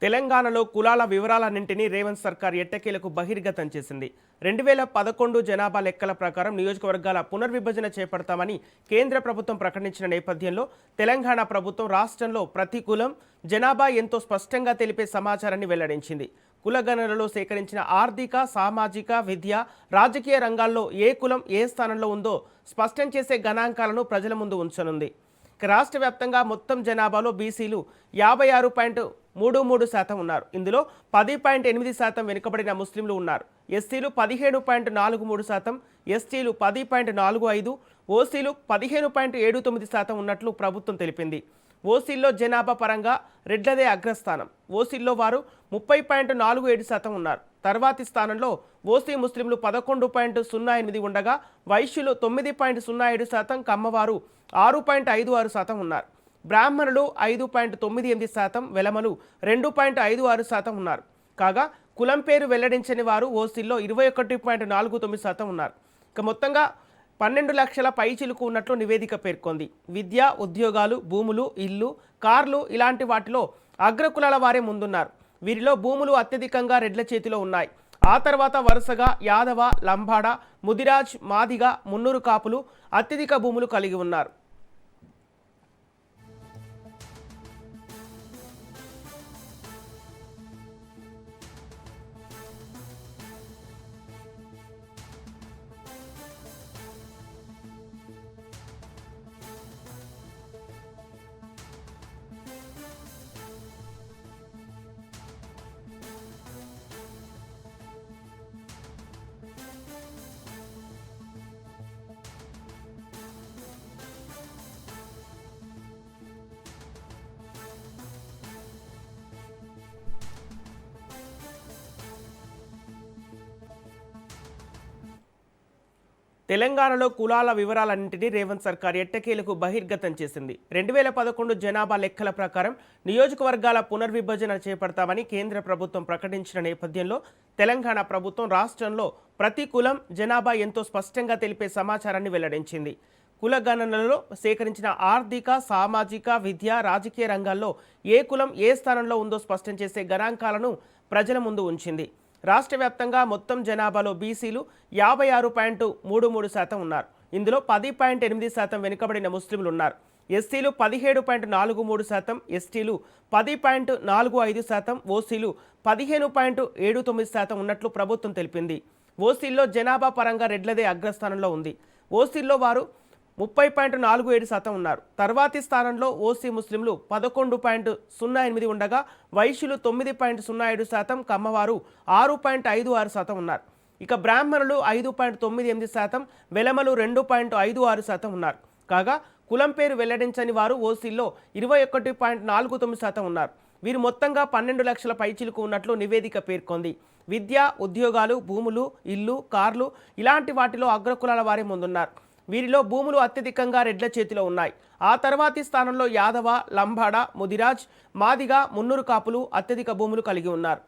తెలంగాణలో కులాల వివరాలన్నింటినీ రేవంత్ సర్కార్ ఎట్టకేలకు బహిర్గతం చేసింది. 2011 జనాభా లెక్కల ప్రకారం నియోజకవర్గాల పునర్విభజన చేపడతామని కేంద్ర ప్రభుత్వం ప్రకటించిన నేపథ్యంలో తెలంగాణ ప్రభుత్వం రాష్ట్రంలో ప్రతి కులం జనాభా ఎంతో స్పష్టంగా తెలిపే సమాచారాన్ని వెల్లడించింది. కులగణనలో సేకరించిన ఆర్థిక, సామాజిక, విద్య, రాజకీయ రంగాల్లో ఏ కులం ఏ స్థానంలో ఉందో స్పష్టం చేసే గణాంకాలను ప్రజల ముందు ఉంచనుంది. రాష్ట్ర వ్యాప్తంగా మొత్తం జనాభాలో బీసీలు 56.33% ఉన్నారు. ఇందులో 10.8% వెనుకబడిన ముస్లింలు ఉన్నారు. ఎస్సీలు 17.43%, ఎస్టీలు 10.45%, ఓసీలు 15.79% ఉన్నట్లు ప్రభుత్వం తెలిపింది. ఓసీల్లో జనాభా పరంగా రెడ్లదే అగ్రస్థానం. ఓసీల్లో వారు 30.47% ఉన్నారు. తర్వాతి స్థానంలో ఓసీ ముస్లింలు 11.08 ఉండగా వైశ్యులు 9.07%, కమ్మవారు 6.56% ఉన్నారు. బ్రాహ్మణులు 5.98%, వెలమలు 2.56% ఉన్నారు. కాగా కులం పేరు వెల్లడించని వారు ఓసీల్లో 21.49% ఉన్నారు. ఇక మొత్తంగా 12 లక్షల పైచిలుకు ఉన్నట్లు నివేదిక పేర్కొంది. విద్య, ఉద్యోగాలు, భూములు, ఇల్లు, కార్లు ఇలాంటి వాటిలో అగ్రకులాల వారే ముందున్నారు. వీరిలో భూములు అత్యధికంగా రెడ్ల చేతిలో ఉన్నాయి. ఆ తర్వాత వరుసగా యాదవ, లంబాడ, ముదిరాజ్, మాదిగ, మున్నూరు కాపులు అత్యధిక భూములు కలిగి ఉన్నారు. తెలంగాణలో కులాల వివరాలన్నింటినీ రేవంత్ సర్కార్ ఎట్టకేలకు బహిర్గతం చేసింది. 2011 జనాభా లెక్కల ప్రకారం నియోజకవర్గాల పునర్విభజన చేపడతామని కేంద్ర ప్రభుత్వం ప్రకటించిన నేపథ్యంలో తెలంగాణ ప్రభుత్వం రాష్ట్రంలో ప్రతి కులం జనాభా ఎంతో స్పష్టంగా తెలిపే సమాచారాన్ని వెల్లడించింది. కుల గణనలో సేకరించిన ఆర్థిక, సామాజిక, విద్య, రాజకీయ రంగాల్లో ఏ కులం ఏ స్థానంలో ఉందో స్పష్టం చేసే గణాంకాలను ప్రజల ముందు ఉంచింది. రాష్ట్ర వ్యాప్తంగా మొత్తం జనాభాలో బీసీలు 56.33% ఉన్నారు. ఇందులో 10.8% వెనుకబడిన ముస్లింలు ఉన్నారు. ఎస్సీలు 17.43%, ఎస్టీలు 10.45%, ఓసీలు 15.79% ఉన్నట్లు ప్రభుత్వం తెలిపింది. ఓసీల్లో జనాభా పరంగా రెడ్లదే అగ్రస్థానంలో ఉంది. ఓసీల్లో వారు 30.47% ఉన్నారు. తర్వాతి స్థానంలో ఓసీ ముస్లింలు 11.08 ఉండగా వైశ్యులు 9.07%, కమ్మవారు 6.56% ఉన్నారు. ఇక బ్రాహ్మణులు 5.98%, వెలమలు 2.56% ఉన్నారు. కాగా కులం పేరు వెల్లడించని వారు ఓసీల్లో 21.49% ఉన్నారు. వీరు మొత్తంగా 12 లక్షల పైచిలుకు ఉన్నట్లు నివేదిక పేర్కొంది. విద్య, ఉద్యోగాలు, భూములు, ఇల్లు, కార్లు ఇలాంటి వాటిలో అగ్రకులాల వారే ముందున్నారు. వీరిలో భూములు అత్యధికంగా రెడ్ల చేతిలో ఉన్నాయి. ఆ తర్వాతి స్థానంలో యాదవ, లంబాడ, ముదిరాజ్, మాదిగ, మున్నూరు కాపులు అత్యధిక భూములు కలిగి ఉన్నారు.